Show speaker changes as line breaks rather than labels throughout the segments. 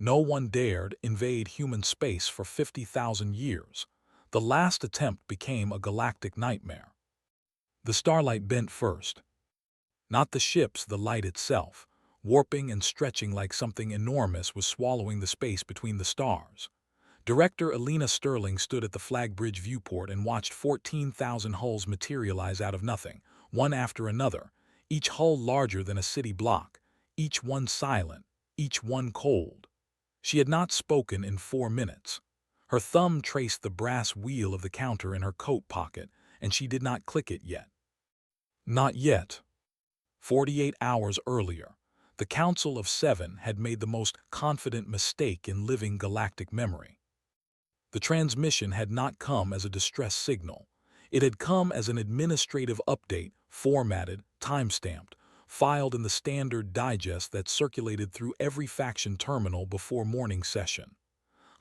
No one dared invade human space for 50,000 years. The last attempt became a galactic nightmare. The starlight bent first. Not the ships, the light itself, warping and stretching like something enormous was swallowing the space between the stars. Director Alina Sterling stood at the Flag Bridge viewport and watched 14,000 hulls materialize out of nothing, one after another, each hull larger than a city block, each one silent, each one cold. She had not spoken in 4 minutes. Her thumb traced the brass wheel of the counter in her coat pocket, and she did not click it yet. Not yet. 48 hours earlier, the Council of Seven had made the most confident mistake in living galactic memory. The transmission had not come as a distress signal. It had come as an administrative update, formatted, time-stamped, filed in the standard digest that circulated through every faction terminal before morning session.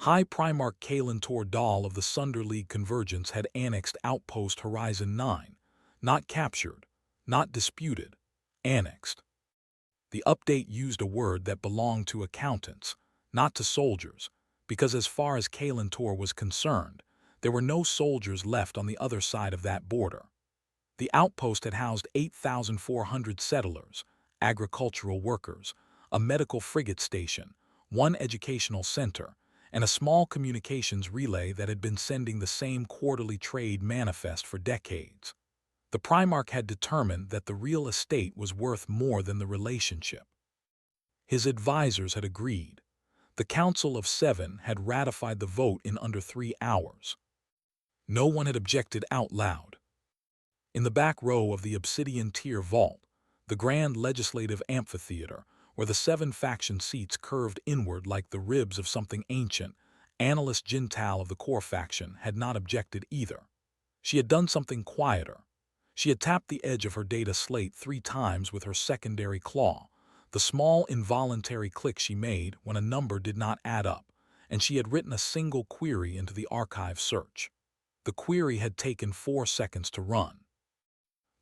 High Primarch Kalen Tordal of the Sunder League Convergence had annexed Outpost Horizon 9, not captured, not disputed, annexed. The update used a word that belonged to accountants, not to soldiers, because as far as Kalen Tor was concerned, there were no soldiers left on the other side of that border. The outpost had housed 8,400 settlers, agricultural workers, a medical frigate station, one educational center, and a small communications relay that had been sending the same quarterly trade manifest for decades. The Primarch had determined that the real estate was worth more than the relationship. His advisors had agreed. The Council of Seven had ratified the vote in under 3 hours. No one had objected out loud. In the back row of the Obsidian Tier Vault, the grand legislative amphitheater, where the 7 faction seats curved inward like the ribs of something ancient, Analyst Jintal of the core faction had not objected either. She had done something quieter. She had tapped the edge of her data slate 3 times with her secondary claw, the small involuntary click she made when a number did not add up, and she had written a single query into the archive search. The query had taken 4 seconds to run.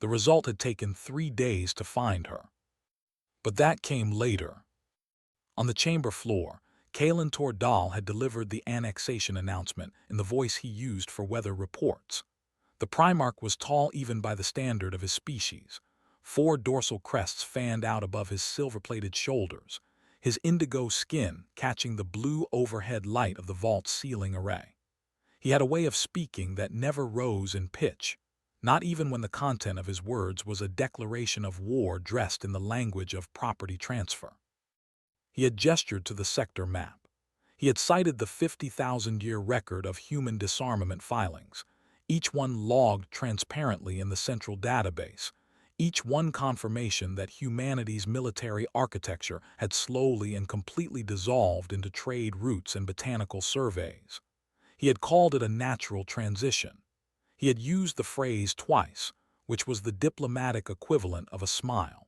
The result had taken 3 days to find her. But that came later. On the chamber floor, Kalen Tordal had delivered the annexation announcement in the voice he used for weather reports. The Primarch was tall even by the standard of his species. 4 dorsal crests fanned out above his silver-plated shoulders, his indigo skin catching the blue overhead light of the vault's ceiling array. He had a way of speaking that never rose in pitch, not even when the content of his words was a declaration of war dressed in the language of property transfer. He had gestured to the sector map. He had cited the 50,000-year record of human disarmament filings, each one logged transparently in the central database, each one confirmation that humanity's military architecture had slowly and completely dissolved into trade routes and botanical surveys. He had called it a natural transition. He had used the phrase twice, which was the diplomatic equivalent of a smile.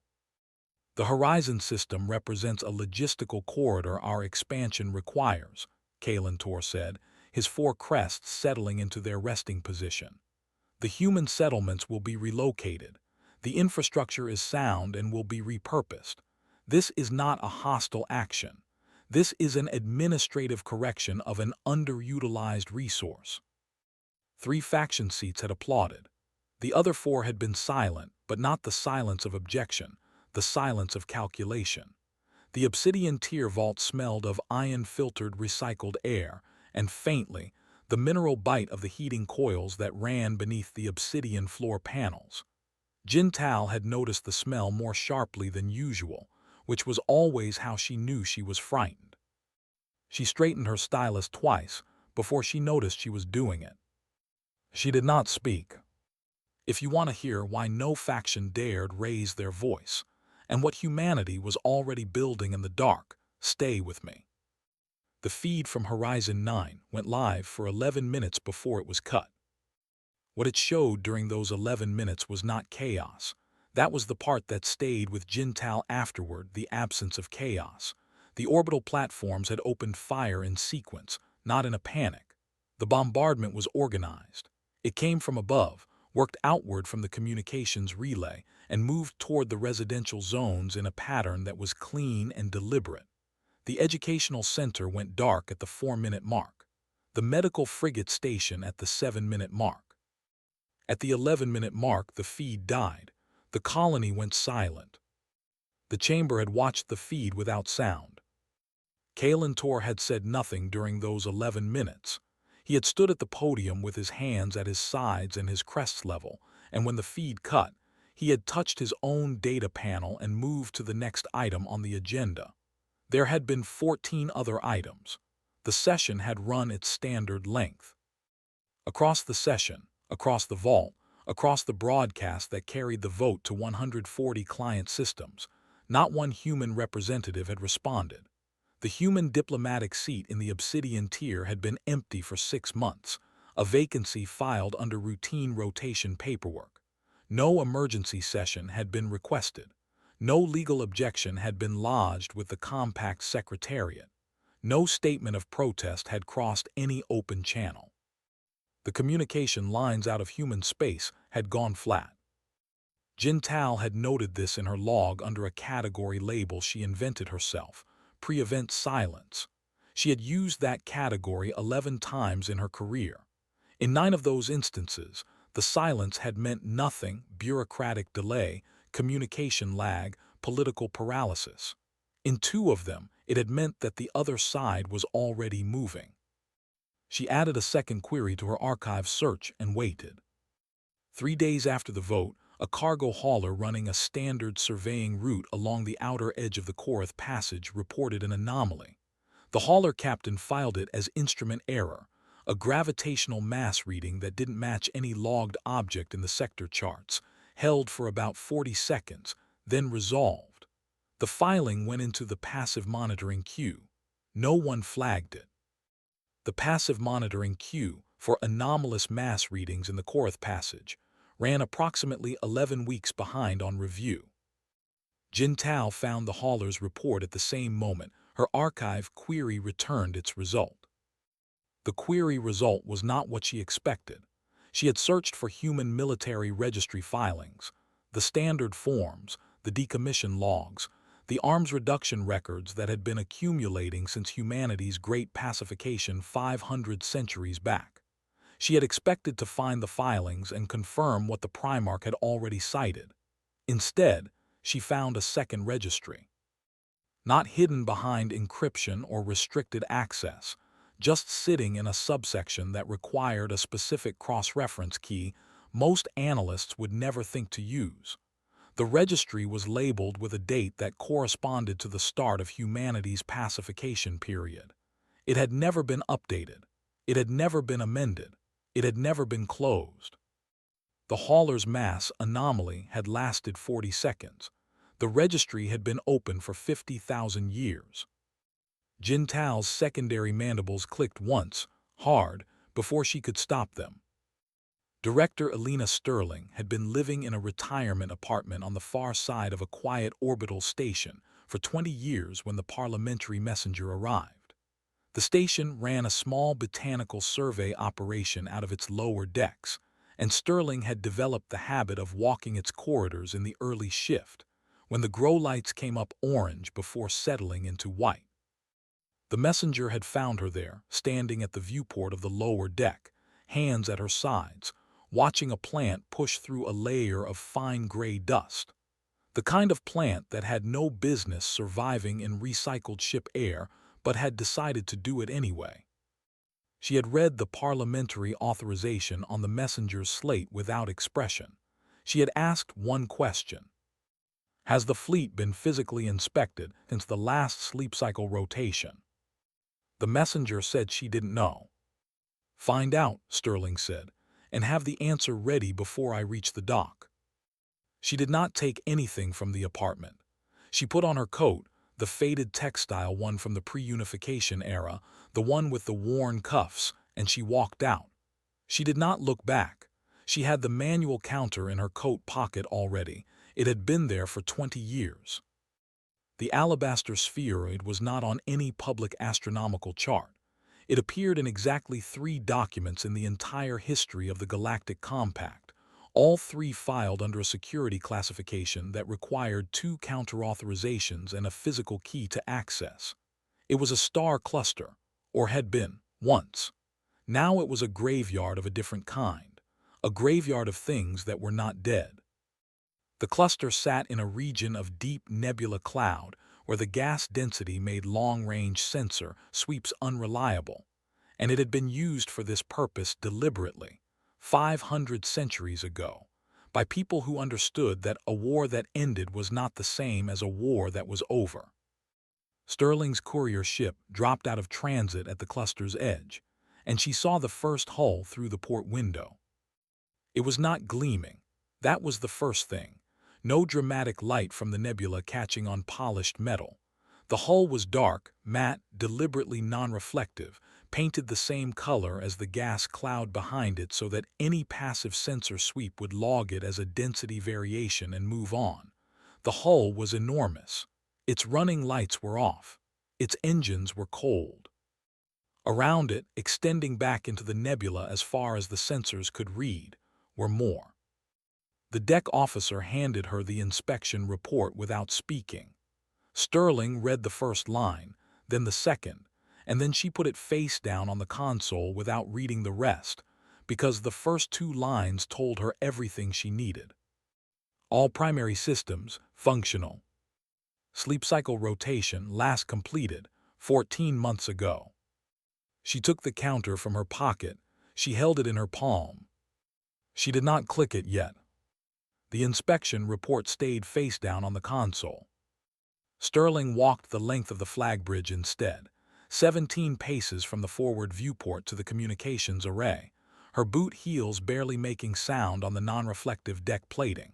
The Horizon system represents a logistical corridor our expansion requires, Kalen Tor said, his 4 crests settling into their resting position. The human settlements will be relocated. The infrastructure is sound and will be repurposed. This is not a hostile action. This is an administrative correction of an underutilized resource. 3 faction seats had applauded. The other 4 had been silent, but not the silence of objection, the silence of calculation. The Obsidian Tier Vault smelled of ion-filtered recycled air, and faintly, the mineral bite of the heating coils that ran beneath the obsidian floor panels. Jintal had noticed the smell more sharply than usual, which was always how she knew she was frightened. She straightened her stylus twice before she noticed she was doing it. She did not speak. If you want to hear why no faction dared raise their voice, and what humanity was already building in the dark, stay with me. The feed from Horizon 9 went live for 11 minutes before it was cut. What it showed during those 11 minutes was not chaos. That was the part that stayed with Jintal afterward, the absence of chaos. The orbital platforms had opened fire in sequence, not in a panic. The bombardment was organized. It came from above, worked outward from the communications relay, and moved toward the residential zones in a pattern that was clean and deliberate. The educational center went dark at the 4-minute mark, the medical frigate station at the 7-minute mark. At the 11-minute mark, the feed died. The colony went silent. The chamber had watched the feed without sound. Kalentor had said nothing during those 11 minutes. He had stood at the podium with his hands at his sides and his crest level, and when the feed cut, he had touched his own data panel and moved to the next item on the agenda. There had been 14 other items. The session had run its standard length. Across the session, across the vault, across the broadcast that carried the vote to 140 client systems, not one human representative had responded. The human diplomatic seat in the Obsidian tier had been empty for 6 months, a vacancy filed under routine rotation paperwork. No emergency session had been requested. No legal objection had been lodged with the Compact Secretariat. No statement of protest had crossed any open channel. The communication lines out of human space had gone flat. Jintal had noted this in her log under a category label she invented herself, pre-event silence. She had used that category 11 times in her career. In 9 of those instances, the silence had meant nothing: bureaucratic delay, communication lag, political paralysis. In 2 of them, it had meant that the other side was already moving. She added a second query to her archive search and waited. 3 days after the vote, a cargo hauler running a standard surveying route along the outer edge of the Korath Passage reported an anomaly. The hauler captain filed it as instrument error, a gravitational mass reading that didn't match any logged object in the sector charts, held for about 40 seconds, then resolved. The filing went into the passive monitoring queue. No one flagged it. The passive monitoring queue for anomalous mass readings in the Korath Passage ran approximately 11 weeks behind on review. Jintal found the hauler's report at the same moment. Her archive query returned its result. The query result was not what she expected. She had searched for human military registry filings, the standard forms, the decommission logs, the arms reduction records that had been accumulating since humanity's great pacification 500 centuries back. She had expected to find the filings and confirm what the Primarch had already cited. Instead, she found a second registry. Not hidden behind encryption or restricted access, just sitting in a subsection that required a specific cross-reference key most analysts would never think to use. The registry was labeled with a date that corresponded to the start of humanity's pacification period. It had never been updated. It had never been amended. It had never been closed. The hauler's mass anomaly had lasted 40 seconds. The registry had been open for 50,000 years. Jintal's secondary mandibles clicked once, hard, before she could stop them. Director Elena Sterling had been living in a retirement apartment on the far side of a quiet orbital station for 20 years when the parliamentary messenger arrived. The station ran a small botanical survey operation out of its lower decks, and Sterling had developed the habit of walking its corridors in the early shift, when the grow lights came up orange before settling into white. The messenger had found her there, standing at the viewport of the lower deck, hands at her sides, watching a plant push through a layer of fine gray dust. The kind of plant that had no business surviving in recycled ship air, but had decided to do it anyway. She had read the parliamentary authorization on the messenger's slate without expression. She had asked one question. Has the fleet been physically inspected since the last sleep cycle rotation? The messenger said she didn't know. Find out, Sterling said, and have the answer ready before I reach the dock. She did not take anything from the apartment. She put on her coat, the faded textile one from the pre-unification era, the one with the worn cuffs, and she walked out. She did not look back. She had the manual counter in her coat pocket already. It had been there for 20 years. The alabaster spheroid was not on any public astronomical chart. It appeared in exactly 3 documents in the entire history of the Galactic Compact, all 3 filed under a security classification that required 2 counter-authorizations and a physical key to access. It was a star cluster, or had been, once. Now it was a graveyard of a different kind, a graveyard of things that were not dead. The cluster sat in a region of deep nebula cloud where the gas density made long-range sensor sweeps unreliable, and it had been used for this purpose deliberately, 500 centuries ago, by people who understood that a war that ended was not the same as a war that was over. Sterling's courier ship dropped out of transit at the cluster's edge, and she saw the first hull through the port window. It was not gleaming. That was the first thing. No dramatic light from the nebula catching on polished metal. The hull was dark, matte, deliberately non-reflective, painted the same color as the gas cloud behind it so that any passive sensor sweep would log it as a density variation and move on. The hull was enormous. Its running lights were off. Its engines were cold. Around it, extending back into the nebula as far as the sensors could read, were more. The deck officer handed her the inspection report without speaking. Sterling read the first line, then the second, and then she put it face down on the console without reading the rest, because the first two lines told her everything she needed. All primary systems, functional. Sleep cycle rotation last completed 14 months ago. She took the counter from her pocket. She held it in her palm. She did not click it yet. The inspection report stayed face down on the console. Sterling walked the length of the flag bridge instead, 17 paces from the forward viewport to the communications array, her boot heels barely making sound on the non-reflective deck plating.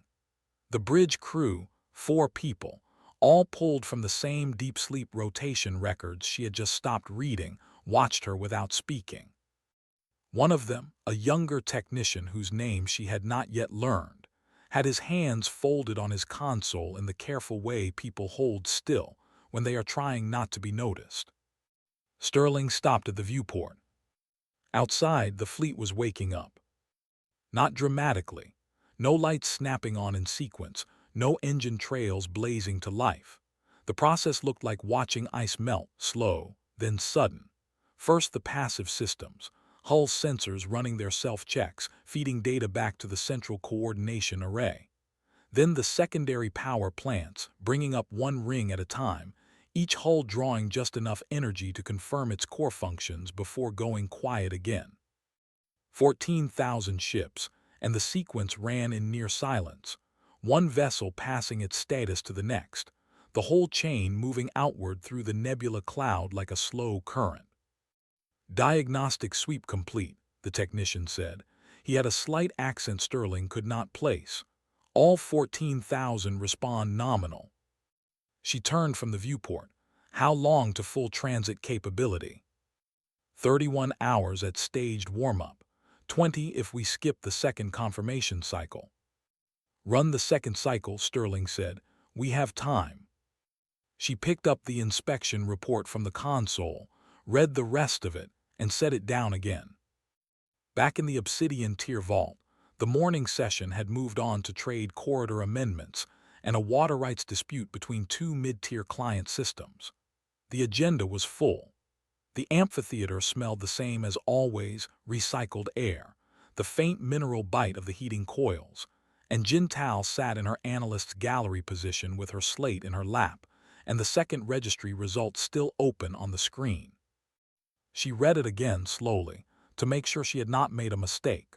The bridge crew, 4 people, all pulled from the same deep sleep rotation records she had just stopped reading, watched her without speaking. One of them, a younger technician whose name she had not yet learned, had his hands folded on his console in the careful way people hold still when they are trying not to be noticed. Sterling stopped at the viewport. Outside, the fleet was waking up. Not dramatically. No lights snapping on in sequence, no engine trails blazing to life. The process looked like watching ice melt, slow, then sudden. First the passive systems, hull sensors running their self-checks, feeding data back to the central coordination array. Then the secondary power plants, bringing up one ring at a time, each hull drawing just enough energy to confirm its core functions before going quiet again. 14,000 ships, and the sequence ran in near silence, one vessel passing its status to the next, the whole chain moving outward through the nebula cloud like a slow current. Diagnostic sweep complete, the technician said. He had a slight accent Sterling could not place. All 14,000 respond nominal. She turned from the viewport. How long to full transit capability? 31 hours at staged warm-up, 20 if we skip the second confirmation cycle. Run the second cycle, Sterling said. We have time. She picked up the inspection report from the console, read the rest of it, and set it down again. Back in the Obsidian Tier Vault, the morning session had moved on to trade corridor amendments and a water rights dispute between 2 mid-tier client systems. The agenda was full. The amphitheater smelled the same as always, recycled air, the faint mineral bite of the heating coils, and Jintal sat in her analyst's gallery position with her slate in her lap, and the second registry results still open on the screen. She read it again slowly, to make sure she had not made a mistake.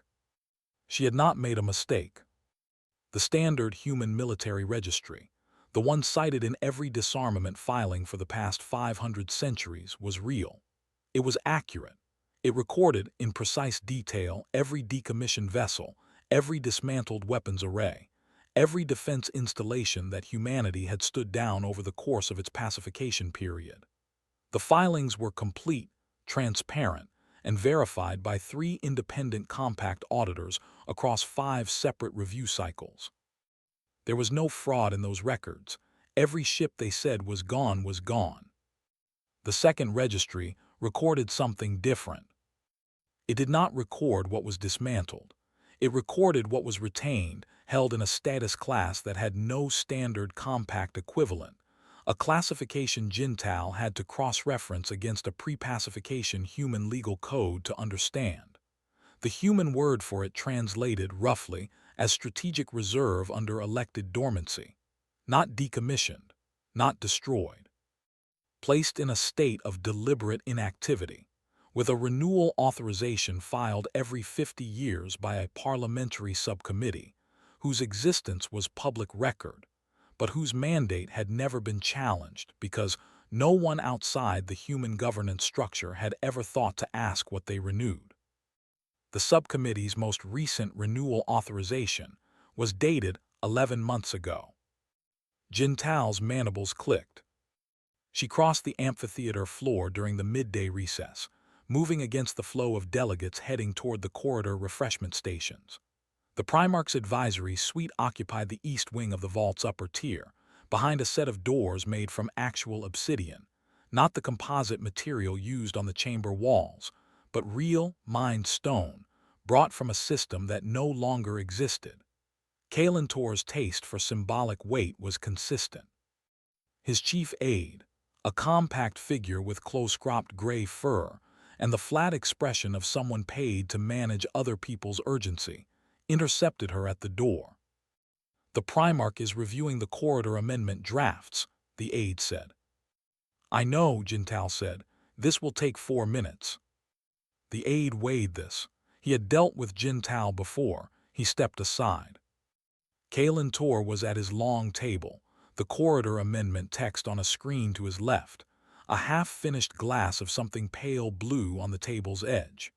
She had not made a mistake. The standard human military registry, the one cited in every disarmament filing for the past 500 centuries, was real. It was accurate. It recorded, in precise detail, every decommissioned vessel, every dismantled weapons array, every defense installation that humanity had stood down over the course of its pacification period. The filings were complete, transparent, and verified by 3 independent compact auditors across 5 separate review cycles. There was no fraud in those records. Every ship they said was gone was gone. The second registry recorded something different. It did not record what was dismantled. It recorded what was retained, held in a status class that had no standard compact equivalent, a classification Jintal had to cross-reference against a pre-pacification human legal code to understand. The human word for it translated, roughly, as strategic reserve under elected dormancy. Not decommissioned, not destroyed. Placed in a state of deliberate inactivity, with a renewal authorization filed every 50 years by a parliamentary subcommittee, whose existence was public record, but whose mandate had never been challenged because no one outside the human governance structure had ever thought to ask what they renewed. The subcommittee's most recent renewal authorization was dated 11 months ago. Jintal's mandibles clicked. She crossed the amphitheater floor during the midday recess, moving against the flow of delegates heading toward the corridor refreshment stations. The Primarch's advisory suite occupied the east wing of the vault's upper tier, behind a set of doors made from actual obsidian, not the composite material used on the chamber walls, but real, mined stone, brought from a system that no longer existed. Kalentor's taste for symbolic weight was consistent. His chief aide, a compact figure with close-cropped gray fur and the flat expression of someone paid to manage other people's urgency, intercepted her at the door. "The Primarch is reviewing the corridor amendment drafts," the aide said. "I know," Jintal said. "This will take 4 minutes." The aide weighed this. He had dealt with Jintal before. He stepped aside. Kalentor was at his long table, the corridor amendment text on a screen to his left, a half-finished glass of something pale blue on the table's edge.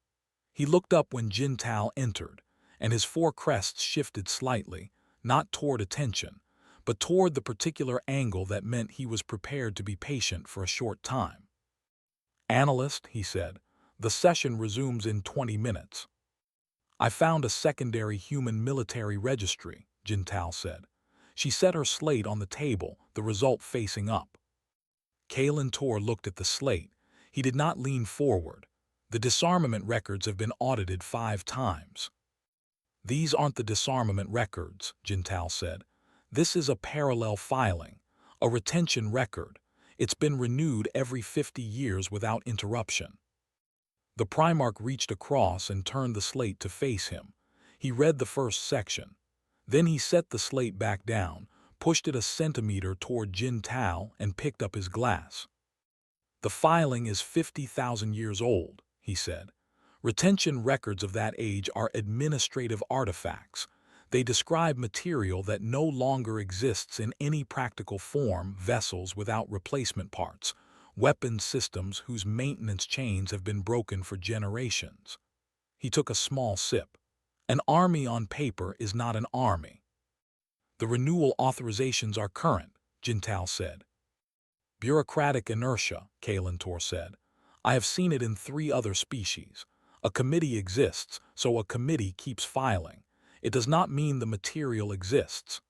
He looked up when Jintal entered, and his 4 crests shifted slightly, not toward attention, but toward the particular angle that meant he was prepared to be patient for a short time. "Analyst," he said, "the session resumes in 20 minutes. "I found a secondary human military registry," Jintal said. She set her slate on the table, the result facing up. Kalentor looked at the slate. He did not lean forward. "The disarmament records have been audited 5 times. "These aren't the disarmament records," Jintal said. "This is a parallel filing, a retention record. It's been renewed every 50 years without interruption." The Primarch reached across and turned the slate to face him. He read the first section. Then he set the slate back down, pushed it a centimeter toward Jintal, and picked up his glass. "The filing is 50,000 years old," he said. "Retention records of that age are administrative artifacts. They describe material that no longer exists in any practical form, vessels without replacement parts, weapons systems whose maintenance chains have been broken for generations." He took a small sip. "An army on paper is not an army." "The renewal authorizations are current," Jintal said. "Bureaucratic inertia," Kalentor said. "I have seen it in 3 other species. A committee exists, so a committee keeps filing. It does not mean the material exists."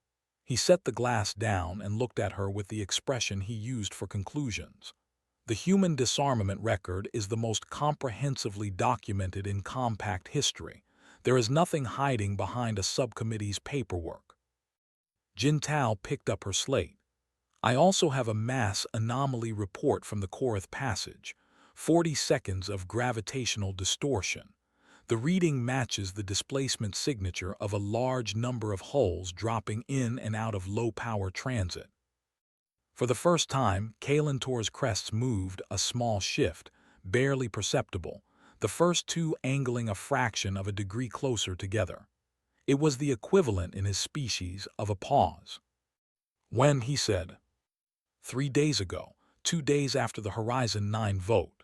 He set the glass down and looked at her with the expression he used for conclusions. "The human disarmament record is the most comprehensively documented in compact history. There is nothing hiding behind a subcommittee's paperwork." Jintal picked up her slate. "I also have a mass anomaly report from the Korath Passage, 40 seconds of gravitational distortion. The reading matches the displacement signature of a large number of hulls dropping in and out of low-power transit." For the first time, Kalentor's crests moved a small shift, barely perceptible, the first 2 angling a fraction of a degree closer together. It was the equivalent in his species of a pause. "When," he said. 3 days ago, 2 days after the Horizon 9 vote."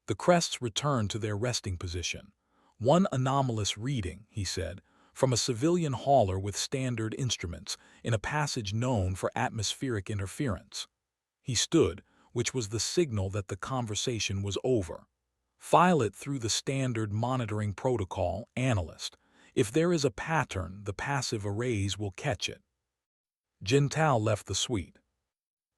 The crests returned to their resting position. "One anomalous reading," he said, "from a civilian hauler with standard instruments in a passage known for atmospheric interference." He stood, which was the signal that the conversation was over. "File it through the standard monitoring protocol, analyst. If there is a pattern, the passive arrays will catch it." Jintal left the suite.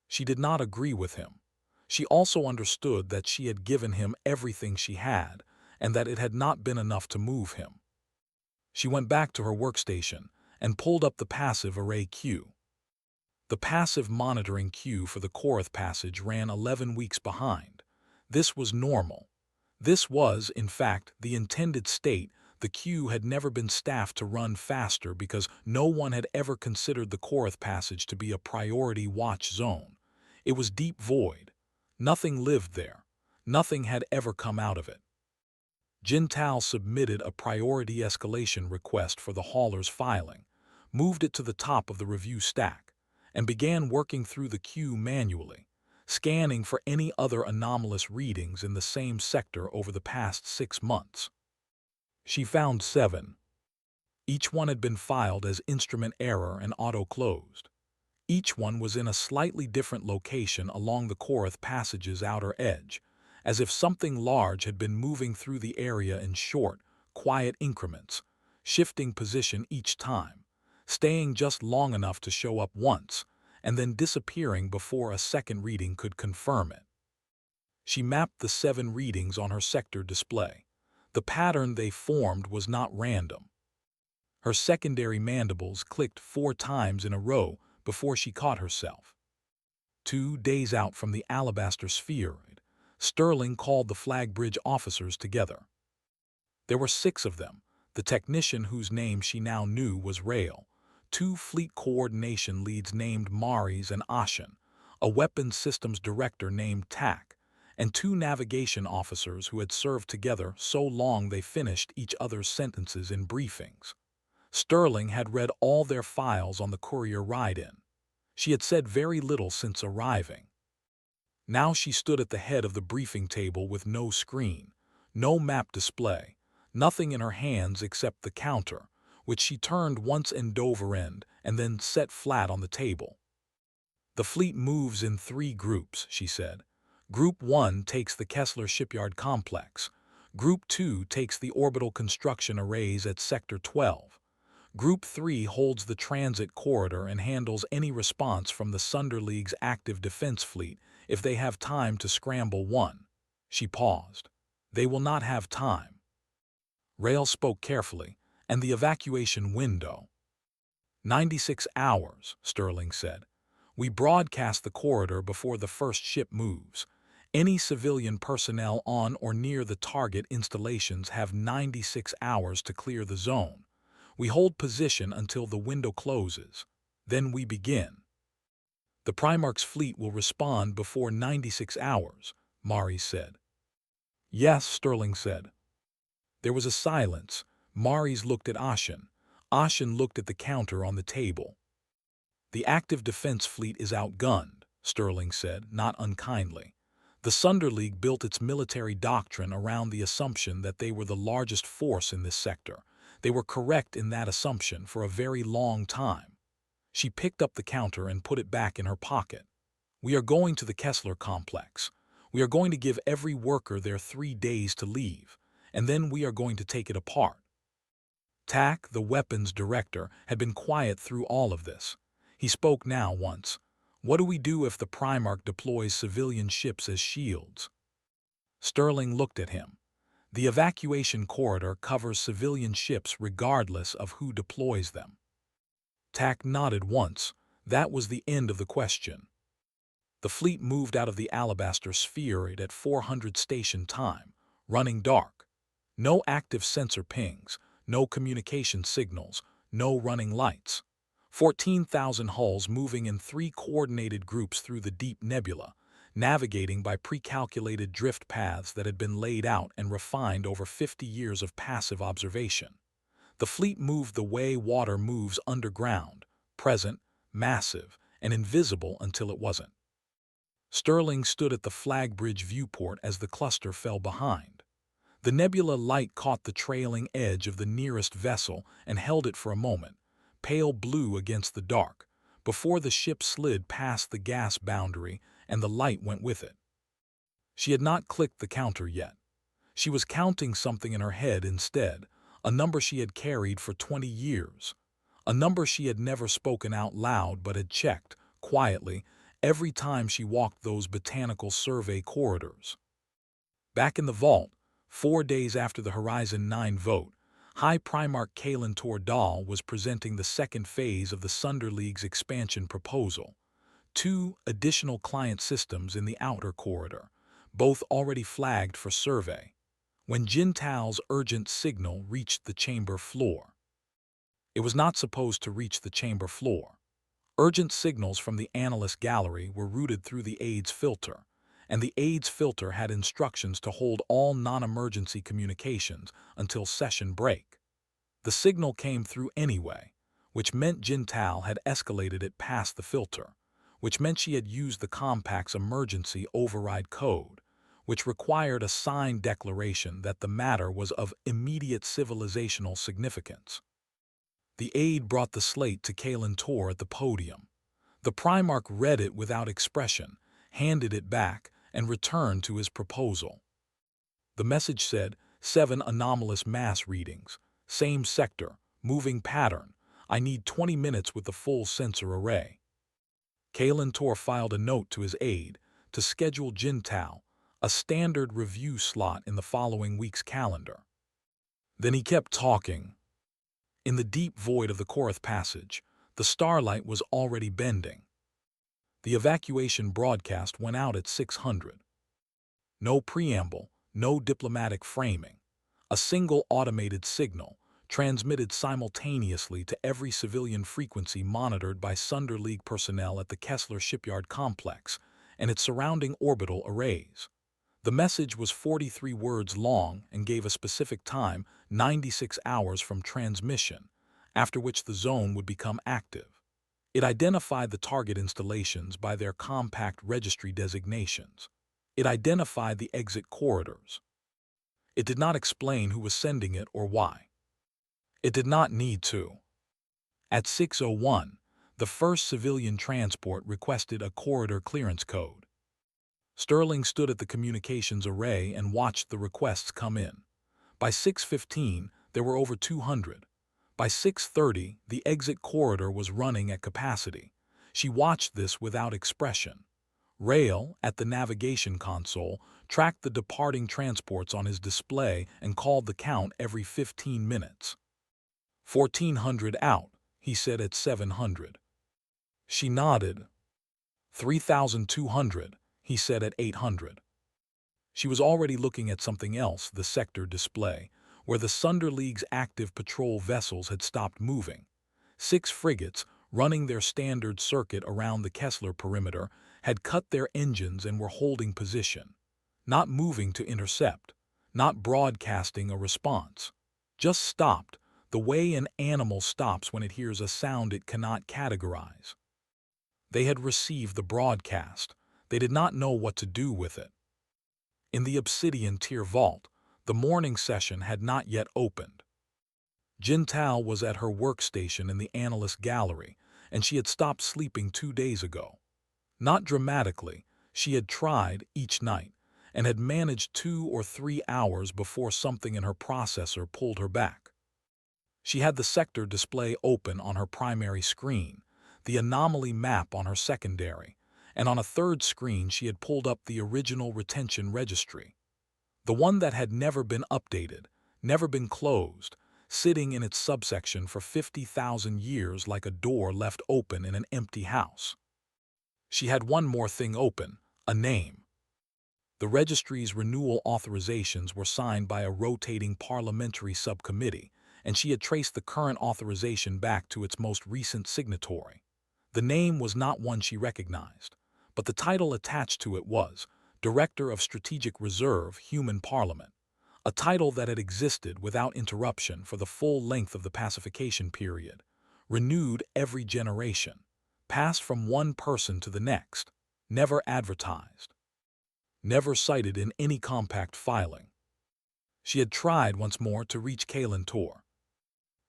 She did not agree with him. She also understood that she had given him everything she had, and that it had not been enough to move him. She went back to her workstation and pulled up the passive array queue. The passive monitoring queue for the Korath passage ran 11 weeks behind. This was normal. This was, in fact, the intended state. The queue had never been staffed to run faster because no one had ever considered the Korath passage to be a priority watch zone. It was deep void. Nothing lived there. Nothing had ever come out of it. Jintal submitted a priority escalation request for the hauler's filing, moved it to the top of the review stack, and began working through the queue manually, scanning for any other anomalous readings in the same sector over the past 6 months. She found 7. Each one had been filed as instrument error and auto-closed. Each one was in a slightly different location along the Korath passage's outer edge, as if something large had been moving through the area in short, quiet increments, shifting position each time, staying just long enough to show up once, and then disappearing before a second reading could confirm it. She mapped the 7 readings on her sector display. The pattern they formed was not random. Her secondary mandibles clicked 4 times in a row before she caught herself. 2 days out from the alabaster spheroid, Sterling called the flag bridge officers together. There were 6 of them, the technician whose name she now knew was Rail, 2 fleet coordination leads named Maris and Ashen, a weapons systems director named Tak, and 2 navigation officers who had served together so long they finished each other's sentences in briefings. Sterling had read all their files on the courier ride-in. She had said very little since arriving. Now she stood at the head of the briefing table with no screen, no map display, nothing in her hands except the counter, which she turned once end over end and then set flat on the table. "The fleet moves in 3 groups," she said. "Group 1 takes the Kessler Shipyard Complex. Group 2 takes the orbital construction arrays at Sector 12. Group 3 holds the transit corridor and handles any response from the Sunder League's active defense fleet if they have time to scramble one." She paused. "They will not have time." Rail spoke carefully. "And the evacuation window?" 96 hours, Sterling said. "We broadcast the corridor before the first ship moves. Any civilian personnel on or near the target installations have 96 hours to clear the zone. We hold position until the window closes. Then we begin." "The Primarch's fleet will respond before 96 hours, Maris said. "Yes," Sterling said. There was a silence. Maris looked at Ashen. Ashen looked at the counter on the table. "The active defense fleet is outgunned," Sterling said, not unkindly. "The Sunder League built its military doctrine around the assumption that they were the largest force in this sector. They were correct in that assumption for a very long time." She picked up the counter and put it back in her pocket. "We are going to the Kessler complex. We are going to give every worker their 3 days to leave, and then we are going to take it apart." Tak, the weapons director, had been quiet through all of this. He spoke now once. "What do we do if the Primarch deploys civilian ships as shields?" Sterling looked at him. "The evacuation corridor covers civilian ships regardless of who deploys them." Tak nodded once. That was the end of the question. The fleet moved out of the alabaster spheroid at 400 station time, running dark. No active sensor pings, no communication signals, no running lights. 14,000 hulls moving in 3 coordinated groups through the deep nebula, navigating by pre-calculated drift paths that had been laid out and refined over 50 years of passive observation. The fleet moved the way water moves underground, present, massive, and invisible until it wasn't. Sterling stood at the flag bridge viewport as the cluster fell behind. The nebula light caught the trailing edge of the nearest vessel and held it for a moment, pale blue against the dark, before the ship slid past the gas boundary and the light went with it. She had not clicked the counter yet. She was counting something in her head instead, a number she had carried for 20 years, a number she had never spoken out loud but had checked, quietly, every time she walked those botanical survey corridors. Back in the vault, 4 days after the Horizon 9 vote, High Primarch Kalen Tordal was presenting the second phase of the Sunder League's expansion proposal, 2 additional client systems in the outer corridor, both already flagged for survey, when Jintao's urgent signal reached the chamber floor. It was not supposed to reach the chamber floor. Urgent signals from the analyst gallery were routed through the AIDS filter, and the AIDS filter had instructions to hold all non-emergency communications until session break. The signal came through anyway, which meant Jintao had escalated it past the filter, which meant she had used the compact's emergency override code, which required a signed declaration that the matter was of immediate civilizational significance. The aide brought the slate to Kalen Tor at the podium. The Primarch read it without expression, handed it back, and returned to his proposal. The message said, 7 anomalous mass readings, same sector, moving pattern. I need 20 minutes with the full sensor array. Kalen Tor filed a note to his aide to schedule Jintao a standard review slot in the following week's calendar. Then he kept talking. In the deep void of the Korath Passage, the starlight was already bending. The evacuation broadcast went out at 600. No preamble, no diplomatic framing. A single automated signal, transmitted simultaneously to every civilian frequency monitored by Sunder League personnel at the Kessler Shipyard Complex and its surrounding orbital arrays. The message was 43 words long and gave a specific time, 96 hours from transmission, after which the zone would become active. It identified the target installations by their compact registry designations. It identified the exit corridors. It did not explain who was sending it or why. It did not need to. At 6:01, the first civilian transport requested a corridor clearance code. Sterling stood at the communications array and watched the requests come in. By 6:15, there were over 200. By 6:30, the exit corridor was running at capacity. She watched this without expression. Rail, at the navigation console, tracked the departing transports on his display and called the count every 15 minutes. 1,400 out, he said at 700. She nodded. 3,200, he said at 800. She was already looking at something else, the sector display, where the Sunder League's active patrol vessels had stopped moving. 6 frigates, running their standard circuit around the Kessler perimeter, had cut their engines and were holding position, not moving to intercept, not broadcasting a response. Just stopped, the way an animal stops when it hears a sound it cannot categorize. They had received the broadcast. They did not know what to do with it. In the Obsidian Tier Vault, the morning session had not yet opened. Jintao was at her workstation in the analyst gallery, and she had stopped sleeping 2 days ago. Not dramatically, she had tried each night, and had managed 2 or 3 hours before something in her processor pulled her back. She had the sector display open on her primary screen, the anomaly map on her secondary, and on a third screen she had pulled up the original retention registry. The one that had never been updated, never been closed, sitting in its subsection for 50,000 years like a door left open in an empty house. She had one more thing open, a name. The registry's renewal authorizations were signed by a rotating parliamentary subcommittee, and she had traced the current authorization back to its most recent signatory. The name was not one she recognized, but the title attached to it was Director of Strategic Reserve, Human Parliament, a title that had existed without interruption for the full length of the pacification period, renewed every generation, passed from one person to the next, never advertised, never cited in any compact filing. She had tried once more to reach Kalen Tor.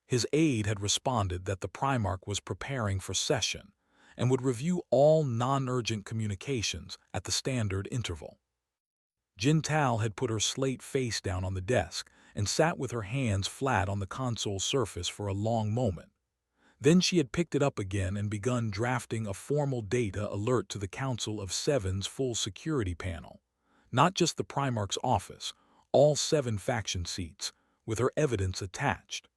His aide had responded that the Primarch was preparing for session and would review all non-urgent communications at the standard interval. Jintao had put her slate face down on the desk and sat with her hands flat on the console surface for a long moment. Then she had picked it up again and begun drafting a formal data alert to the Council of Seven's full security panel, not just the Primarch's office, all 7 faction seats, with her evidence attached.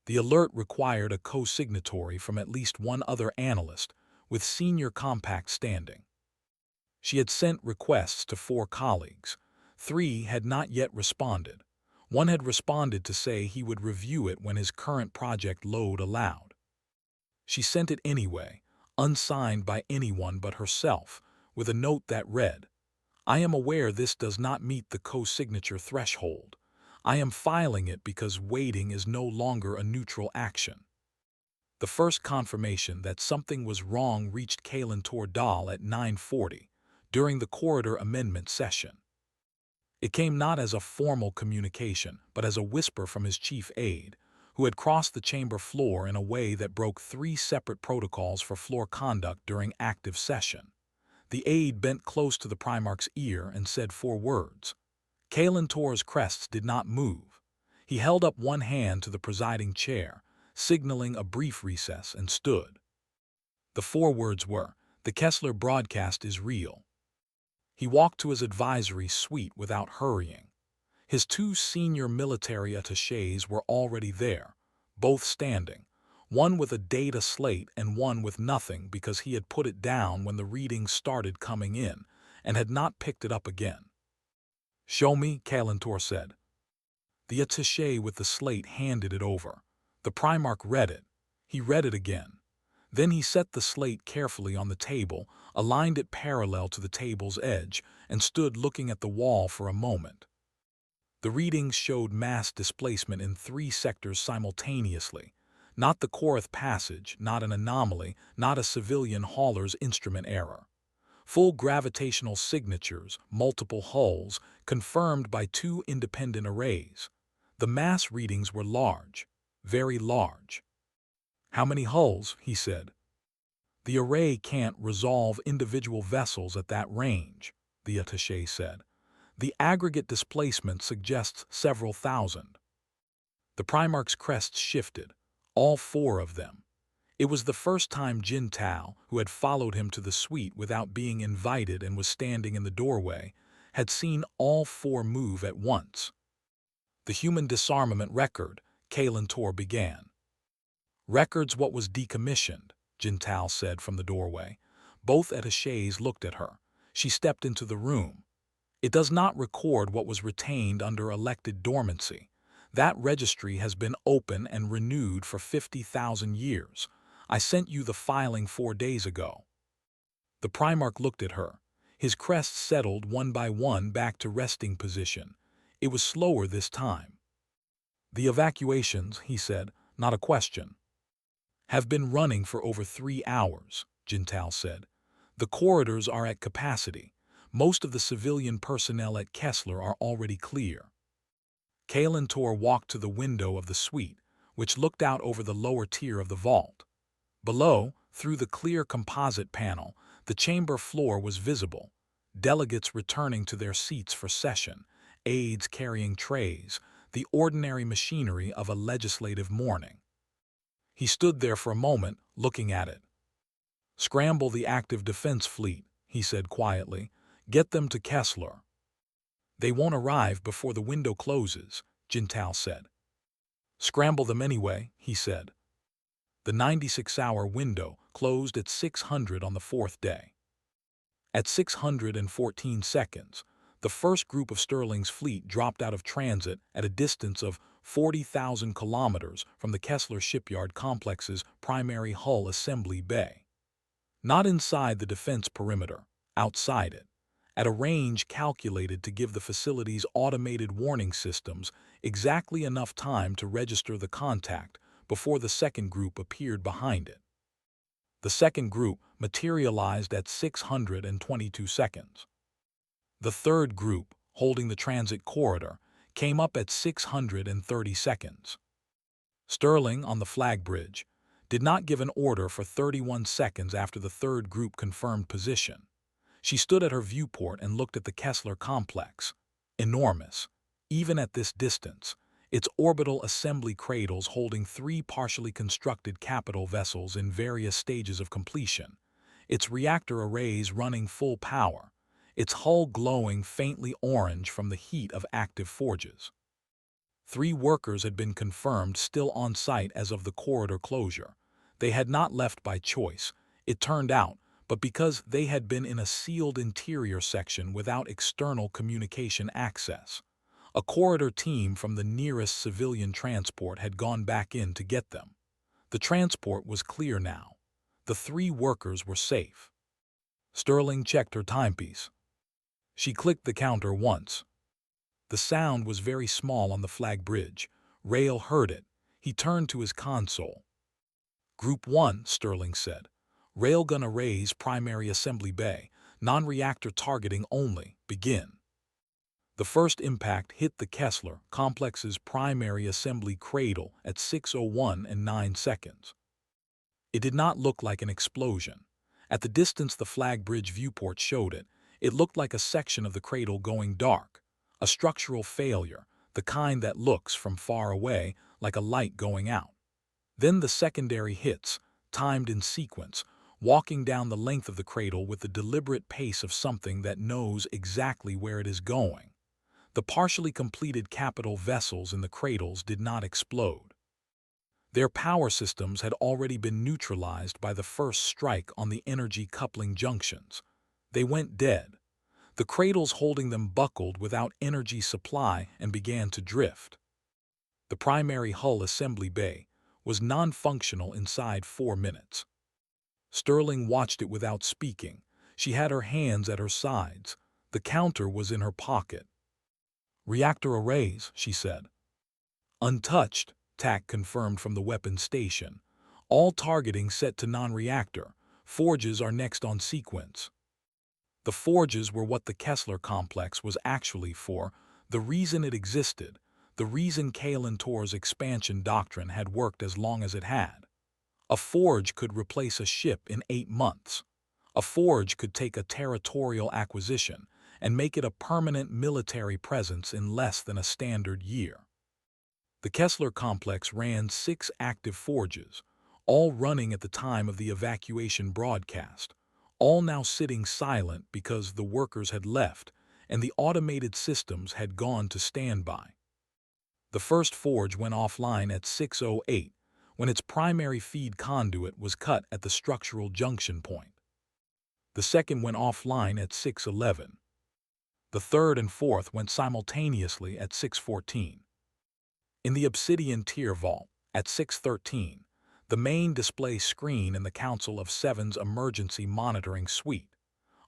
The alert required a co-signatory from at least one other analyst, with senior compact standing. She had sent requests to 4 colleagues. 3 had not yet responded. One had responded to say he would review it when his current project load allowed. She sent it anyway, unsigned by anyone but herself, with a note that read, "I am aware this does not meet the co-signature threshold. I am filing it because waiting is no longer a neutral action." The first confirmation that something was wrong reached Kalen Tordal at 9:40, during the corridor amendment session. It came not as a formal communication, but as a whisper from his chief aide, who had crossed the chamber floor in a way that broke 3 separate protocols for floor conduct during active session. The aide bent close to the Primarch's ear and said 4 words. Kalen Tor's crests did not move. He held up one hand to the presiding chair, signaling a brief recess, and stood. The 4 words were, "The Kessler broadcast is real." He walked to his advisory suite without hurrying. His 2 senior military attachés were already there, both standing, one with a data slate and one with nothing because he had put it down when the readings started coming in and had not picked it up again. "Show me," Kalantor said. The attaché with the slate handed it over. The Primarch read it. He read it again. Then he set the slate carefully on the table, aligned it parallel to the table's edge, and stood looking at the wall for a moment. The readings showed mass displacement in 3 sectors simultaneously. Not the Korath passage, not an anomaly, not a civilian hauler's instrument error. Full gravitational signatures, multiple hulls, confirmed by 2 independent arrays. The mass readings were large, very large. "How many hulls?" he said. "The array can't resolve individual vessels at that range," the attaché said. "The aggregate displacement suggests several thousand." The Primarch's crests shifted, all 4 of them. It was the first time Jin Tao, who had followed him to the suite without being invited and was standing in the doorway, had seen all 4 move at once. "The human disarmament record," Kalen Tor began. "Records what was decommissioned," Jin Tao said from the doorway. Both attachés looked at her. She stepped into the room. "It does not record what was retained under elected dormancy. That registry has been open and renewed for 50,000 years. I sent you the filing 4 days ago." The Primarch looked at her. His crest settled one by one back to resting position. It was slower this time. "The evacuations," he said, "not a question." "Have been running for over 3 hours, Jin Tao said. "The corridors are at capacity. Most of the civilian personnel at Kessler are already clear." Kalen Tor walked to the window of the suite, which looked out over the lower tier of the vault. Below, through the clear composite panel, the chamber floor was visible. Delegates returning to their seats for session, aides carrying trays, the ordinary machinery of a legislative morning. He stood there for a moment, looking at it. "Scramble the active defense fleet," he said quietly. "Get them to Kessler." "They won't arrive before the window closes," Jin Tao said. "Scramble them anyway," he said. The 96-hour window closed at 600 on the 4th day. At 614 seconds, the first group of Sterling's fleet dropped out of transit at a distance of 40,000 kilometers from the Kessler shipyard complex's primary hull assembly bay. Not inside the defense perimeter, outside it, at a range calculated to give the facility's automated warning systems exactly enough time to register the contact before the second group appeared behind it. The second group materialized at 622 seconds. The third group, holding the transit corridor, came up at 630 seconds. Sterling, on the flag bridge, did not give an order for 31 seconds after the third group confirmed position. She stood at her viewport and looked at the Kessler complex. Enormous, even at this distance, its orbital assembly cradles holding 3 partially constructed capital vessels in various stages of completion, its reactor arrays running full power, its hull glowing faintly orange from the heat of active forges. 3 workers had been confirmed still on site as of the corridor closure. They had not left by choice. it turned out, but because they had been in a sealed interior section without external communication access. A corridor team from the nearest civilian transport had gone back in to get them. The transport was clear now. The 3 workers were safe. Sterling checked her timepiece. She clicked the counter once. The sound was very small on the flag bridge. Rail heard it. He turned to his console. Group 1, Sterling said. Railgun arrays, primary assembly bay, non-reactor targeting only, begin. The first impact hit the Kessler complex's primary assembly cradle at 6:01 and 9 seconds. It did not look like an explosion. At the distance the flag bridge viewport showed it, it looked like a section of the cradle going dark, a structural failure, the kind that looks from far away like a light going out. Then the secondary hits, timed in sequence, walking down the length of the cradle with the deliberate pace of something that knows exactly where it is going. The partially completed capital vessels in the cradles did not explode. Their power systems had already been neutralized by the first strike on the energy coupling junctions. They went dead. The cradles holding them buckled without energy supply and began to drift. The primary hull assembly bay was non-functional inside 4 minutes. Sterling watched it without speaking. She had her hands at her sides. The counter was in her pocket. Reactor arrays, she said. Untouched, TAC confirmed from the weapons station. All targeting set to non-reactor. Forges are next on sequence. The forges were what the Kessler complex was actually for, the reason it existed, the reason Kalentor's expansion doctrine had worked as long as it had. A forge could replace a ship in 8 months. A forge could take a territorial acquisition and make it a permanent military presence in less than a standard year. The Kessler complex ran 6 active forges, all running at the time of the evacuation broadcast, all now sitting silent because the workers had left and the automated systems had gone to standby. The first forge went offline at 6:08 when its primary feed conduit was cut at the structural junction point. The second went offline at 6:11. The third and fourth went simultaneously at 6:14. In the Obsidian Tier Vault, at 6:13, the main display screen in the Council of Seven's emergency monitoring suite,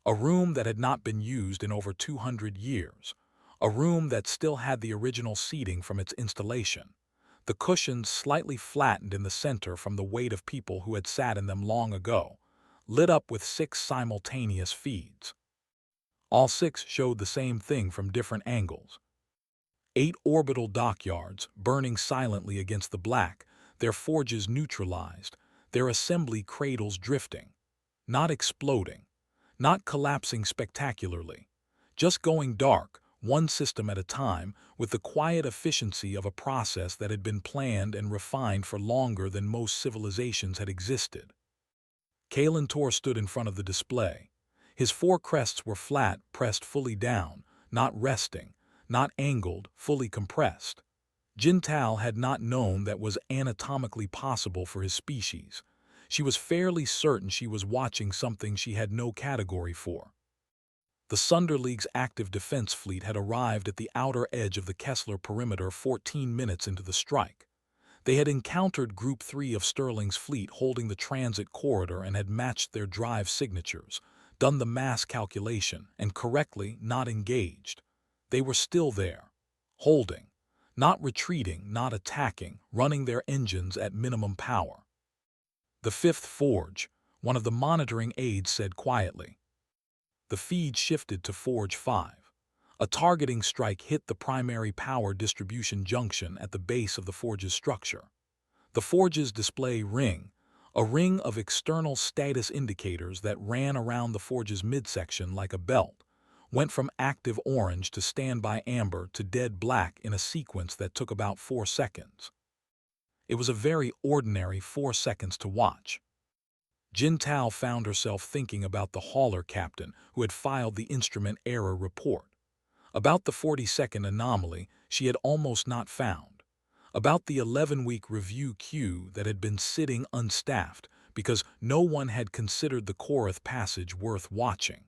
a room that had not been used in over 200 years, a room that still had the original seating from its installation, the cushions slightly flattened in the center from the weight of people who had sat in them long ago, lit up with 6 simultaneous feeds. All 6 showed the same thing from different angles. 8 orbital dockyards burning silently against the black, their forges neutralized, their assembly cradles drifting, not exploding, not collapsing spectacularly, just going dark, one system at a time, with the quiet efficiency of a process that had been planned and refined for longer than most civilizations had existed. Kalentor stood in front of the display. His 4 crests were flat, pressed fully down, not resting, not angled, fully compressed. Jintal had not known that was anatomically possible for his species. She was fairly certain she was watching something she had no category for. The Sunderleague's active defense fleet had arrived at the outer edge of the Kessler perimeter 14 minutes into the strike. They had encountered Group 3 of Sterling's fleet holding the transit corridor and had matched their drive signatures, done the mass calculation, and correctly not engaged. They were still there, holding, not retreating, not attacking, running their engines at minimum power. The 5th forge, one of the monitoring aides said quietly. The feed shifted to Forge 5. A targeting strike hit the primary power distribution junction at the base of the forge's structure. The forge's display ring, a ring of external status indicators that ran around the forge's midsection like a belt, went from active orange to standby amber to dead black in a sequence that took about 4 seconds. It was a very ordinary 4 seconds to watch. Jintal found herself thinking about the hauler captain who had filed the instrument error report, about the 40-second anomaly she had almost not found, about the 11-week review queue that had been sitting unstaffed because no one had considered the Korath passage worth watching.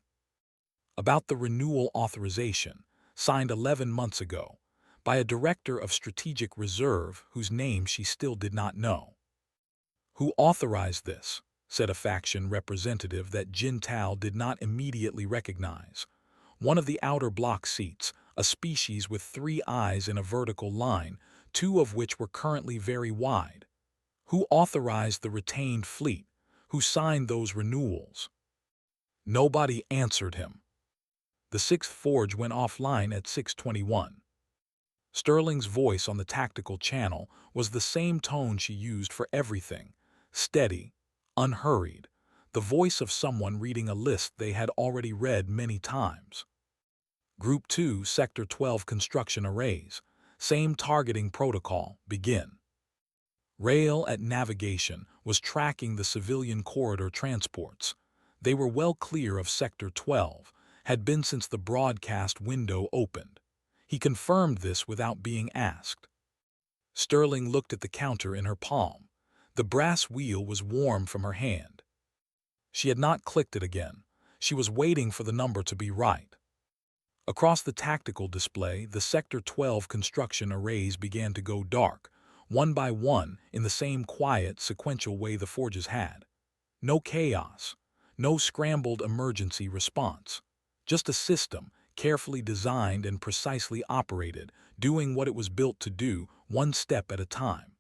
About the renewal authorization, signed 11 months ago, by a director of strategic reserve whose name she still did not know. Who authorized this? Said a faction representative that Jintal did not immediately recognize. One of the outer block seats, a species with 3 eyes in a vertical line, 2 of which were currently very wide. Who authorized the retained fleet? Who signed those renewals? Nobody answered him. The 6th forge went offline at 6:21. Sterling's voice on the tactical channel was the same tone she used for everything, steady, unhurried, the voice of someone reading a list they had already read many times. Group 2, Sector 12 construction arrays, same targeting protocol, begin. Rail at navigation was tracking the civilian corridor transports. They were well clear of Sector 12, had been since the broadcast window opened. He confirmed this without being asked. Sterling looked at the counter in her palm. The brass wheel was warm from her hand. She had not clicked it again. She was waiting for the number to be right. Across the tactical display, the Sector 12 construction arrays began to go dark, one by one, in the same quiet, sequential way the forges had. No chaos, no scrambled emergency response. Just a system, carefully designed and precisely operated, doing what it was built to do, one step at a time.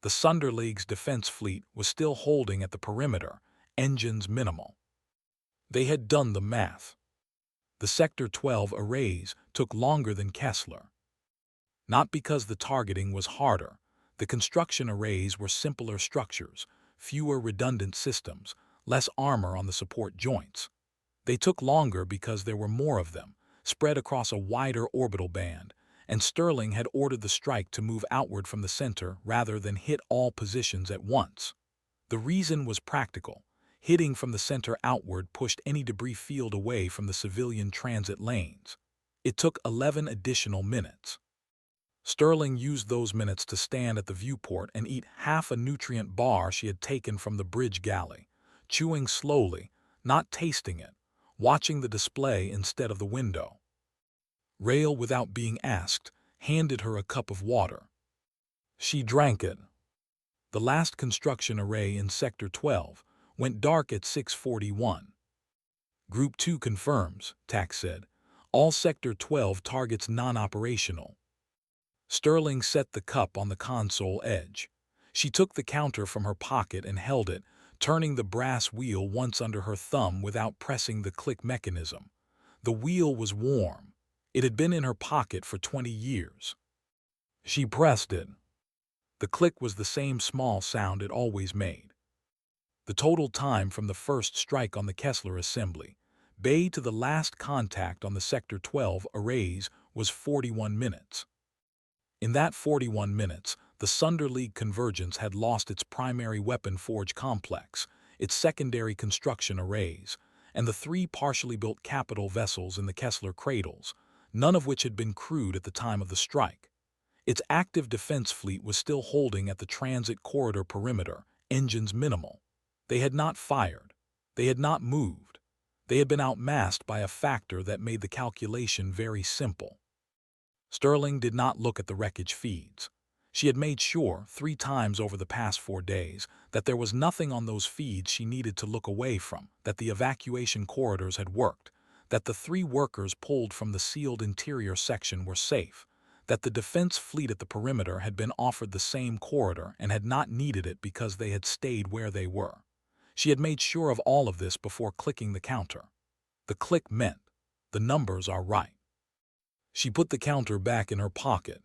The Sunderleague's defense fleet was still holding at the perimeter, engines minimal. They had done the math. The Sector 12 arrays took longer than Kessler. Not because the targeting was harder. The construction arrays were simpler structures, fewer redundant systems, less armor on the support joints. They took longer because there were more of them, spread across a wider orbital band, and Sterling had ordered the strike to move outward from the center rather than hit all positions at once. The reason was practical. Hitting from the center outward pushed any debris field away from the civilian transit lanes. It took 11 additional minutes. Sterling used those minutes to stand at the viewport and eat half a nutrient bar she had taken from the bridge galley, chewing slowly, not tasting it, watching the display instead of the window. Rail, without being asked, handed her a cup of water. She drank it. The last construction array in Sector 12 went dark at 6:41. Group 2 confirms, TAC said. All Sector 12 targets non-operational. Sterling set the cup on the console edge. She took the counter from her pocket and held it, turning the brass wheel once under her thumb without pressing the click mechanism. The wheel was warm. It had been in her pocket for 20 years. She pressed it. The click was the same small sound it always made. The total time from the first strike on the Kessler assembly bay to the last contact on the Sector 12 arrays was 41 minutes. In that 41 minutes, the Sunderleague Convergence had lost its primary weapon forge complex, its secondary construction arrays, and the 3 partially built capital vessels in the Kessler cradles, none of which had been crewed at the time of the strike. Its active defense fleet was still holding at the transit corridor perimeter, engines minimal. They had not fired. They had not moved. They had been outmassed by a factor that made the calculation very simple. Sterling did not look at the wreckage feeds. She had made sure, 3 times over the past 4 days, that there was nothing on those feeds she needed to look away from, that the evacuation corridors had worked, that the 3 workers pulled from the sealed interior section were safe, that the defense fleet at the perimeter had been offered the same corridor and had not needed it because they had stayed where they were. She had made sure of all of this before clicking the counter. The click meant, the numbers are right. She put the counter back in her pocket.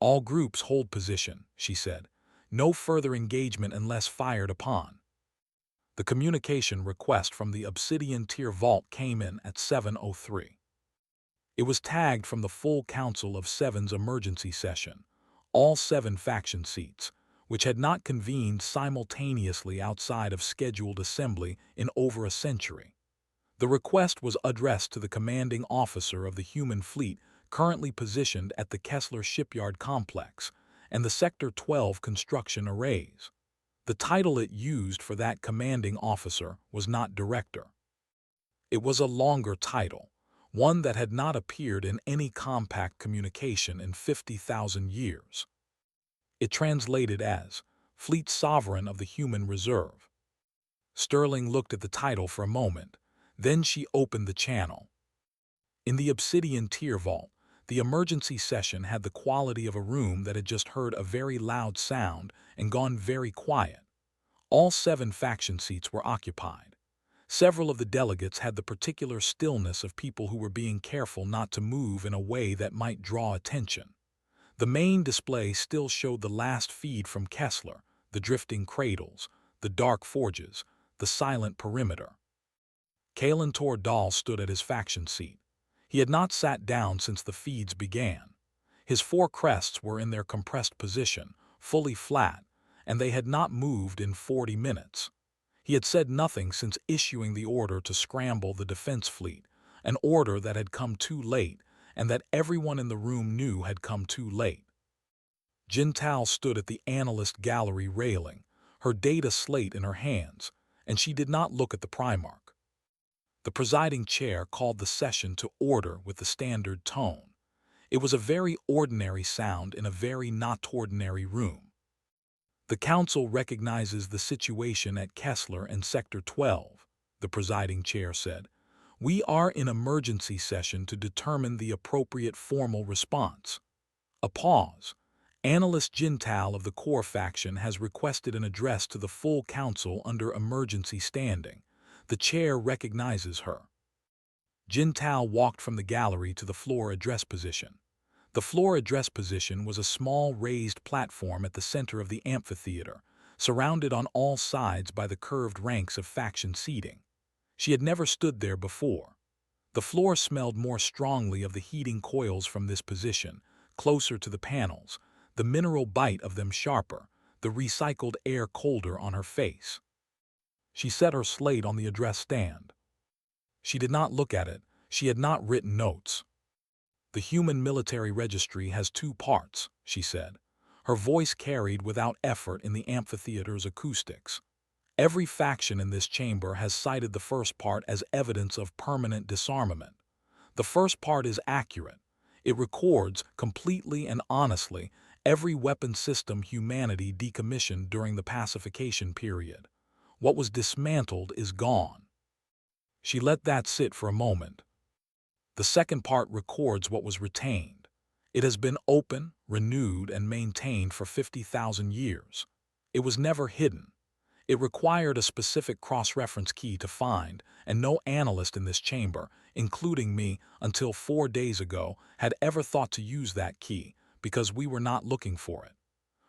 All groups hold position, she said. No further engagement unless fired upon. The communication request from the Obsidian Tier Vault came in at 7:03. It was tagged from the full Council of Seven's emergency session, all 7 faction seats, which had not convened simultaneously outside of scheduled assembly in over a century. The request was addressed to the commanding officer of the human fleet currently positioned at the Kessler Shipyard Complex and the Sector 12 construction arrays. The title it used for that commanding officer was not director. It was a longer title, one that had not appeared in any compact communication in 50,000 years. It translated as Fleet Sovereign of the Human Reserve. Sterling looked at the title for a moment, then she opened the channel. In the obsidian tier vault, the emergency session had the quality of a room that had just heard a very loud sound and gone very quiet. All 7 faction seats were occupied. Several of the delegates had the particular stillness of people who were being careful not to move in a way that might draw attention. The main display still showed the last feed from Kessler, the drifting cradles, the dark forges, the silent perimeter. Kalantor Dahl stood at his faction seat. He had not sat down since the feeds began. His 4 crests were in their compressed position, fully flat, and they had not moved in 40 minutes. He had said nothing since issuing the order to scramble the defense fleet, an order that had come too late and that everyone in the room knew had come too late. Jintal stood at the analyst gallery railing, her data slate in her hands, and she did not look at the Primarch. The presiding chair called the session to order with the standard tone. It was a very ordinary sound in a very not ordinary room. The Council recognizes the situation at Kessler and Sector 12, the presiding chair said. We are in emergency session to determine the appropriate formal response. A pause. Analyst Jintal of the core faction has requested an address to the full council under emergency standing. The chair recognizes her. Jintal walked from the gallery to the floor address position. The floor address position was a small raised platform at the center of the amphitheater, surrounded on all sides by the curved ranks of faction seating. She had never stood there before. The floor smelled more strongly of the heating coils from this position, closer to the panels, the mineral bite of them sharper, the recycled air colder on her face. She set her slate on the address stand. She did not look at it. She had not written notes. The human military registry has 2 parts, she said. Her voice carried without effort in the amphitheater's acoustics. Every faction in this chamber has cited the first part as evidence of permanent disarmament. The first part is accurate. It records, completely and honestly, every weapon system humanity decommissioned during the pacification period. What was dismantled is gone. She let that sit for a moment. The second part records what was retained. It has been open, renewed, and maintained for 50,000 years. It was never hidden. It required a specific cross-reference key to find, and no analyst in this chamber, including me, until 4 days ago, had ever thought to use that key, because we were not looking for it.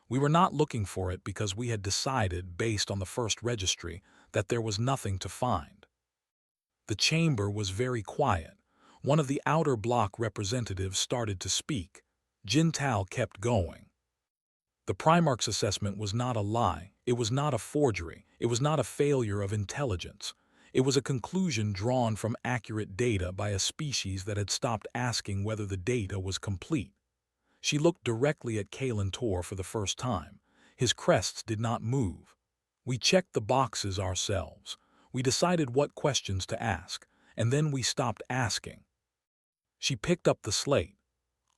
We were not looking for it because we had decided, based on the first registry, that there was nothing to find. The chamber was very quiet. One of the outer block representatives started to speak. Jintal kept going. The Primarch's assessment was not a lie, it was not a forgery, it was not a failure of intelligence. It was a conclusion drawn from accurate data by a species that had stopped asking whether the data was complete. She looked directly at Kalantor for the first time. His crests did not move. We checked the boxes ourselves. We decided what questions to ask, and then we stopped asking. She picked up the slate.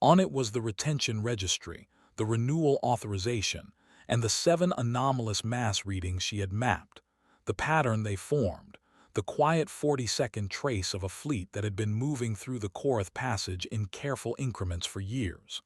On it was the retention registry, the renewal authorization, and the 7 anomalous mass readings she had mapped, the pattern they formed, the quiet 40-second trace of a fleet that had been moving through the Korath Passage in careful increments for years.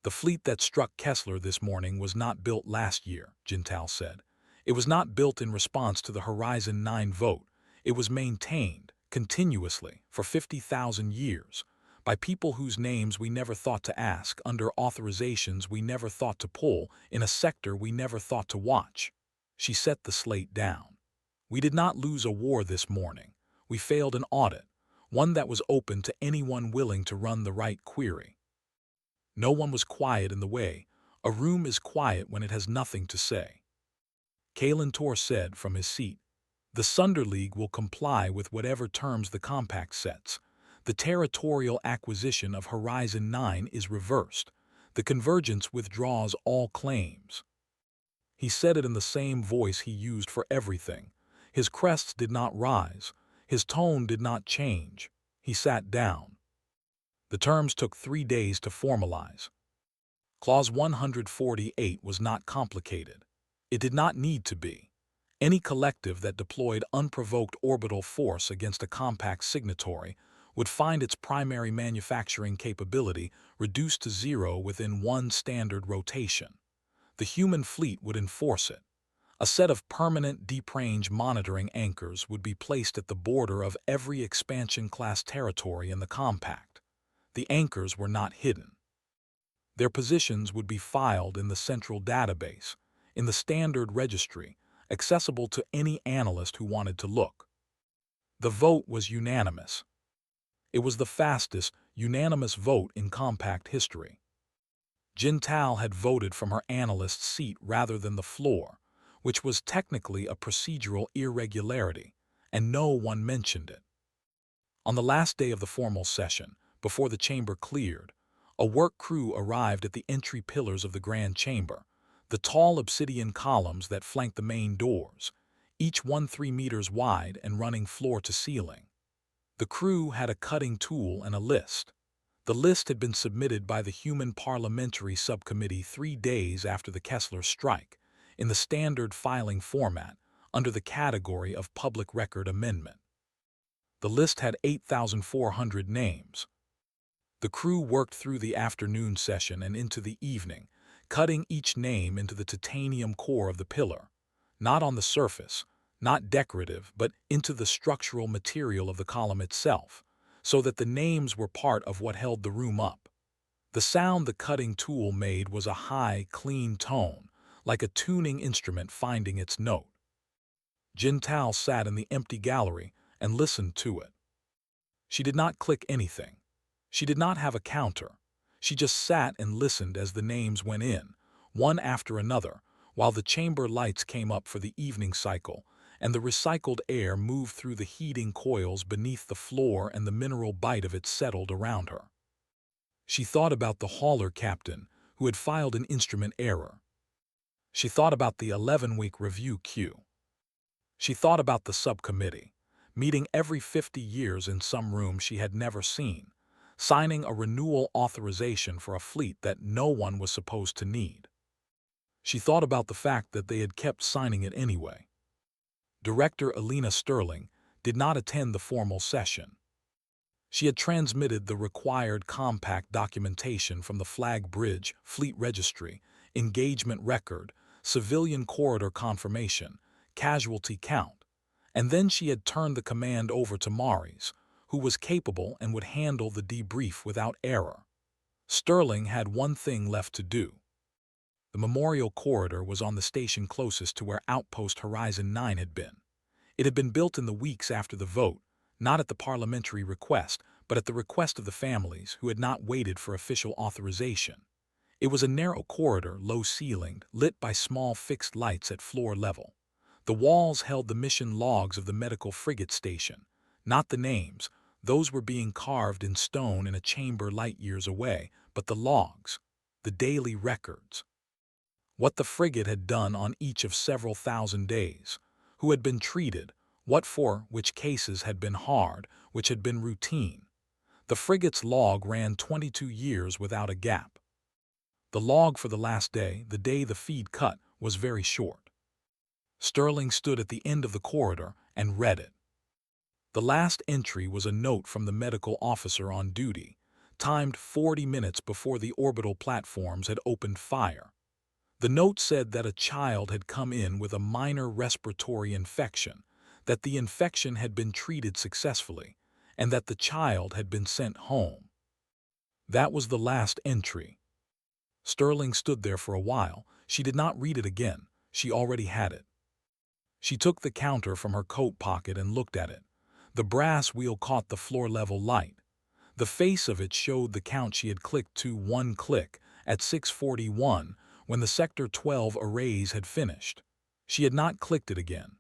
The fleet that struck Kessler this morning was not built last year, Jintal said. It was not built in response to the Horizon 9 vote. It was maintained, continuously, for 50,000 years, by people whose names we never thought to ask, under authorizations we never thought to pull, in a sector we never thought to watch. She set the slate down. We did not lose a war this morning. We failed an audit, one that was open to anyone willing to run the right query. No one was quiet in the way. A room is quiet when it has nothing to say. Kalantor said from his seat, "The Sunder League will comply with whatever terms the compact sets. The territorial acquisition of Horizon 9 is reversed. The Convergence withdraws all claims." He said it in the same voice he used for everything. His crests did not rise. His tone did not change. He sat down. The terms took 3 days to formalize. Clause 148 was not complicated. It did not need to be. Any collective that deployed unprovoked orbital force against a compact signatory would find its primary manufacturing capability reduced to zero within one standard rotation. The human fleet would enforce it. A set of permanent deep range monitoring anchors would be placed at the border of every expansion-class territory in the compact. The anchors were not hidden. Their positions would be filed in the central database, in the standard registry, accessible to any analyst who wanted to look. The vote was unanimous. It was the fastest, unanimous vote in compact history. Jintal had voted from her analyst's seat rather than the floor, which was technically a procedural irregularity, and no one mentioned it. On the last day of the formal session, before the chamber cleared, a work crew arrived at the entry pillars of the grand chamber, the tall obsidian columns that flanked the main doors, each one 3 meters wide and running floor to ceiling. The crew had a cutting tool and a list. The list had been submitted by the Human Parliamentary Subcommittee 3 days after the Kessler strike, in the standard filing format, under the category of Public Record Amendment. The list had 8,400 names. The crew worked through the afternoon session and into the evening, cutting each name into the titanium core of the pillar, not on the surface, not decorative, but into the structural material of the column itself, so that the names were part of what held the room up. The sound the cutting tool made was a high, clean tone, like a tuning instrument finding its note. Jintal sat in the empty gallery and listened to it. She did not click anything. She did not have a counter. She just sat and listened as the names went in, one after another, while the chamber lights came up for the evening cycle, and the recycled air moved through the heating coils beneath the floor and the mineral bite of it settled around her. She thought about the hauler captain who had filed an instrument error. She thought about the 11-week review queue. She thought about the subcommittee, meeting every 50 years in some room she had never seen, signing a renewal authorization for a fleet that no one was supposed to need. She thought about the fact that they had kept signing it anyway. Director Elena Sterling did not attend the formal session. She had transmitted the required compact documentation from the Flag Bridge, Fleet Registry, Engagement Record, Civilian Corridor Confirmation, Casualty Count, and then she had turned the command over to Maurice, who was capable and would handle the debrief without error. Sterling had one thing left to do. The memorial corridor was on the station closest to where Outpost Horizon 9 had been. It had been built in the weeks after the vote, not at the parliamentary request, but at the request of the families who had not waited for official authorization. It was a narrow corridor, low-ceilinged, lit by small fixed lights at floor level. The walls held the mission logs of the medical frigate station, not the names. Those were being carved in stone in a chamber light years away, but the logs, the daily records. What the frigate had done on each of several thousand days, who had been treated, what for, which cases had been hard, which had been routine. The frigate's log ran 22 years without a gap. The log for the last day, the day the feed cut, was very short. Sterling stood at the end of the corridor and read it. The last entry was a note from the medical officer on duty, timed 40 minutes before the orbital platforms had opened fire. The note said that a child had come in with a minor respiratory infection, that the infection had been treated successfully, and that the child had been sent home. That was the last entry. Sterling stood there for a while. She did not read it again. She already had it. She took the counter from her coat pocket and looked at it. The brass wheel caught the floor-level light. The face of it showed the count she had clicked to one click at 6:41 when the Sector 12 arrays had finished. She had not clicked it again.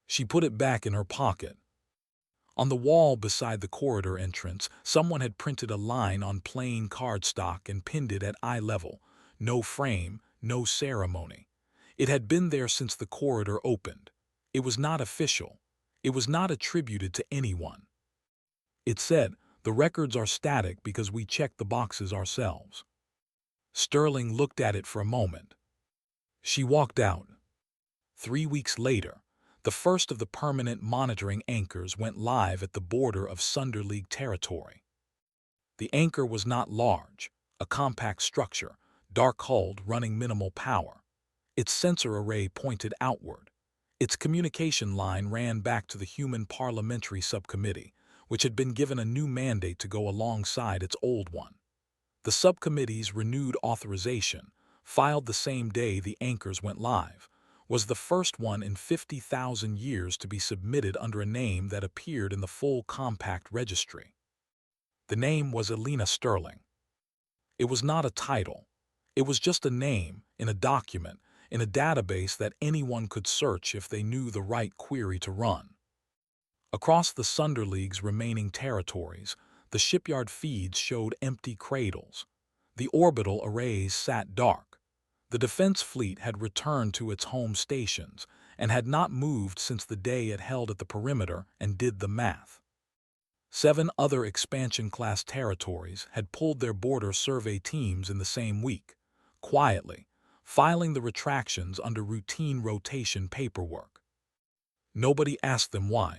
She put it back in her pocket. On the wall beside the corridor entrance, someone had printed a line on plain cardstock and pinned it at eye level. No frame, no ceremony. It had been there since the corridor opened. It was not official. It was not attributed to anyone. It said, "The records are static because we checked the boxes ourselves." Sterling looked at it for a moment. She walked out. 3 weeks later, the first of the permanent monitoring anchors went live at the border of Sunder League territory. The anchor was not large, a compact structure, dark-hulled, running minimal power. Its sensor array pointed outward. Its communication line ran back to the Human Parliamentary Subcommittee, which had been given a new mandate to go alongside its old one. The subcommittee's renewed authorization, filed the same day the anchors went live, was the first one in 50,000 years to be submitted under a name that appeared in the full compact registry. The name was Elena Sterling. It was not a title. It was just a name in a document, in a database that anyone could search if they knew the right query to run. Across the Sunder League's remaining territories, the shipyard feeds showed empty cradles. The orbital arrays sat dark. The defense fleet had returned to its home stations and had not moved since the day it held at the perimeter and did the math. 7 other expansion-class territories had pulled their border survey teams in the same week, quietly, filing the retractions under routine rotation paperwork. Nobody asked them why.